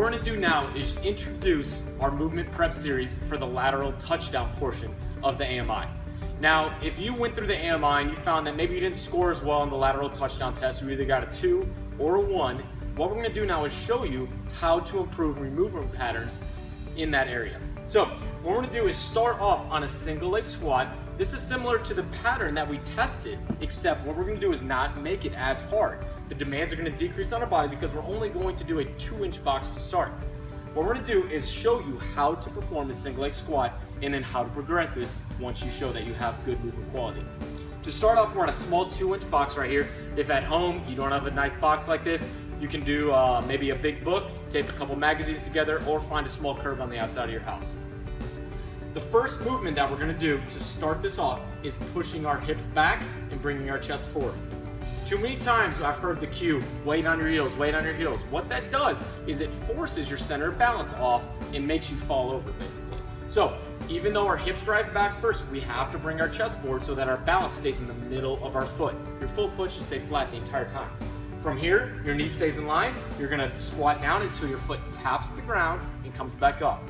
we're gonna do now is introduce our movement prep series for the lateral touchdown portion of the AMI. Now, if you went through the AMI and you found that maybe you didn't score as well on the lateral touchdown test, you either got a 2 or a 1, what we're gonna do now is show you how to improve movement patterns in that area. So, what we're gonna do is start off on a single leg squat. This is similar to the pattern that we tested, except what we're gonna do is not make it as hard. The demands are gonna decrease on our body because we're only going to do a 2-inch box to start. What we're gonna do is show you how to perform a single leg squat and then how to progress it once you show that you have good movement quality. To start off, we're on a small 2-inch box right here. If at home you don't have a nice box like this, you can do maybe a big book, tape a couple magazines together, or find a small curb on the outside of your house. The first movement that we're gonna do to start this off is pushing our hips back and bringing our chest forward. Too many times I've heard the cue, weight on your heels, weight on your heels. What that does is it forces your center of balance off and makes you fall over basically. So even though our hips drive back first, we have to bring our chest forward so that our balance stays in the middle of our foot. Your full foot should stay flat the entire time. From here, your knee stays in line. You're gonna squat down until your foot taps the ground and comes back up.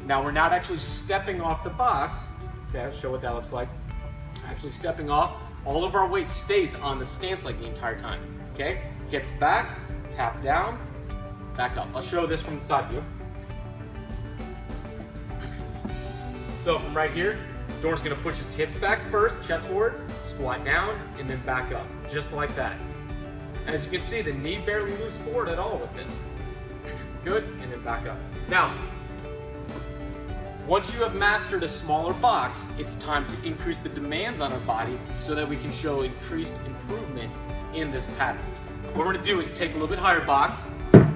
Now we're not actually stepping off the box. Okay, I'll show what that looks like. Actually stepping off, all of our weight stays on the stance like the entire time. Okay, hips back, tap down, back up. I'll show this from the side view. So from right here, Dorn's gonna push his hips back first, chest forward, squat down, and then back up, just like that. As you can see, the knee barely moves forward at all with this. Good, and then back up. Now, once you have mastered a smaller box, it's time to increase the demands on our body so that we can show increased improvement in this pattern. What we're gonna do is take a little bit higher box.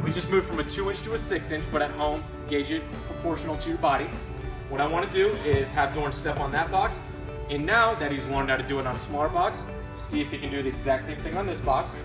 We just moved from a 2-inch to a 6-inch, but at home, gauge it proportional to your body. What I wanna do is have Dorn step on that box, and now that he's learned how to do it on a smaller box, see if he can do the exact same thing on this box.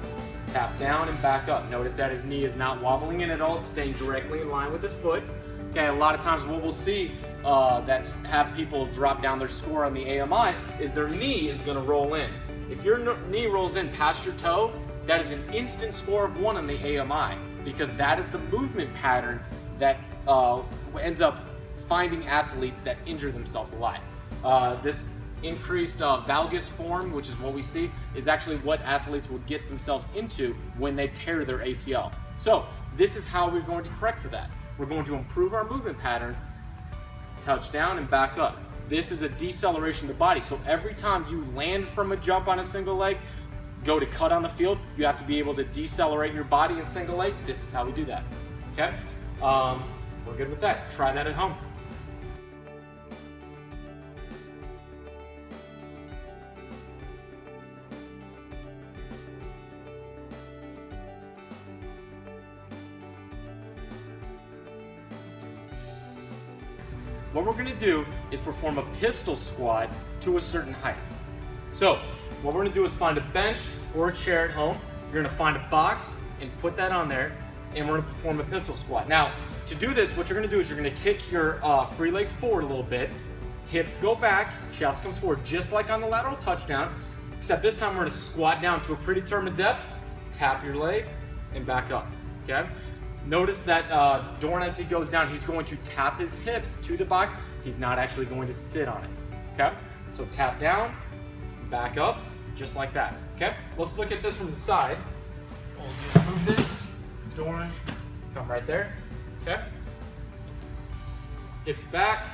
Tap down and back up. Notice that his knee is not wobbling in at all, it's staying directly in line with his foot. Okay, a lot of times what we'll see that have people drop down their score on the AMI is their knee is gonna roll in. If your knee rolls in past your toe, that is an instant score of 1 on the AMI because that is the movement pattern that ends up finding athletes that injure themselves a lot. This increased valgus form, which is what we see, is actually what athletes will get themselves into when they tear their ACL. So this is how we're going to correct for that. We're going to improve our movement patterns, touch down and back up. This is a deceleration of the body. So every time you land from a jump on a single leg, go to cut on the field, you have to be able to decelerate your body in single leg. This is how we do that, okay? We're good with that. Try that at home. What we're gonna do is perform a pistol squat to a certain height. So what we're gonna do is find a bench or a chair at home. You're gonna find a box and put that on there, and we're gonna perform a pistol squat. Now, to do this, what you're gonna do is you're gonna kick your free leg forward a little bit, hips go back, chest comes forward, just like on the lateral touchdown, except this time we're gonna squat down to a predetermined depth, tap your leg, and back up, okay? Notice that Dorn, as he goes down, he's going to tap his hips to the box. He's not actually going to sit on it, okay? So tap down, back up, just like that, okay? Let's look at this from the side. We'll just move this, Dorn, come right there, okay? Hips back,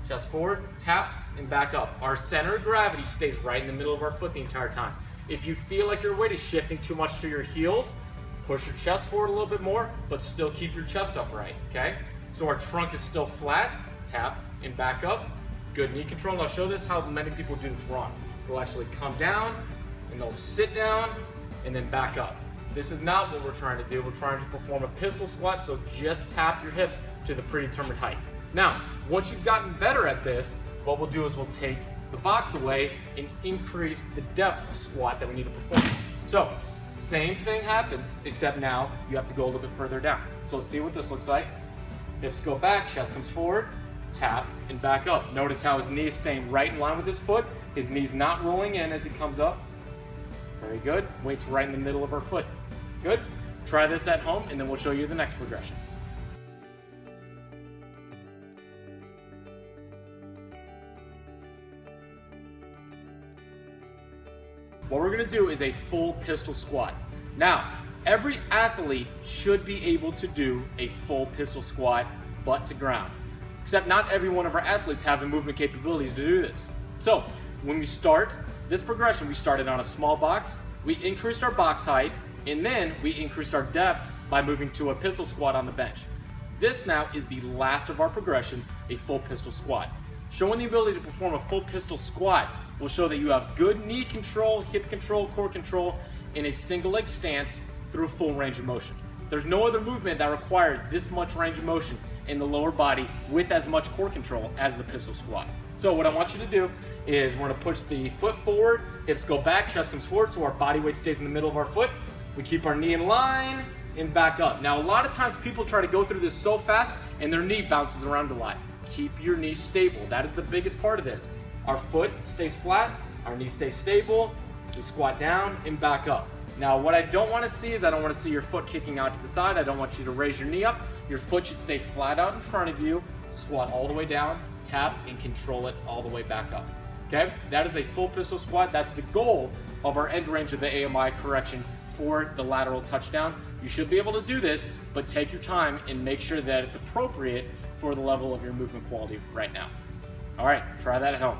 chest forward, tap, and back up. Our center of gravity stays right in the middle of our foot the entire time. If you feel like your weight is shifting too much to your heels, push your chest forward a little bit more, but still keep your chest upright, okay? So our trunk is still flat, tap and back up. Good knee control. And I'll show this how many people do this wrong. They'll actually come down and they'll sit down and then back up. This is not what we're trying to do. We're trying to perform a pistol squat, so just tap your hips to the predetermined height. Now, once you've gotten better at this, what we'll do is we'll take the box away and increase the depth of squat that we need to perform. So, same thing happens, except now you have to go a little bit further down. So let's see what this looks like. Hips go back, chest comes forward, tap, and back up. Notice how his knee is staying right in line with his foot. His knee's not rolling in as he comes up. Very good. Weight's right in the middle of our foot. Good. Try this at home, and then we'll show you the next progression. what we're gonna do is a full pistol squat. Now, every athlete should be able to do a full pistol squat, butt to ground. Except not every one of our athletes have the movement capabilities to do this. So, when we start this progression, we started on a small box, we increased our box height, and then we increased our depth by moving to a pistol squat on the bench. This now is the last of our progression, a full pistol squat. Showing the ability to perform a full pistol squat will show that you have good knee control, hip control, core control in a single leg stance through full range of motion. There's no other movement that requires this much range of motion in the lower body with as much core control as the pistol squat. So what I want you to do is we're gonna push the foot forward, hips go back, chest comes forward, so our body weight stays in the middle of our foot. We keep our knee in line and back up. Now, a lot of times people try to go through this so fast and their knee bounces around a lot. Keep your knee stable. That is the biggest part of this. Our foot stays flat, our knee stays stable, we squat down and back up. Now, what I don't want to see is I don't want to see your foot kicking out to the side. I don't want you to raise your knee up. Your foot should stay flat out in front of you, squat all the way down, tap, and control it all the way back up. Okay, that is a full pistol squat. That's the goal of our end range of the AMI correction for the lateral touchdown. You should be able to do this, but take your time and make sure that it's appropriate for the level of your movement quality right now. All right, try that at home.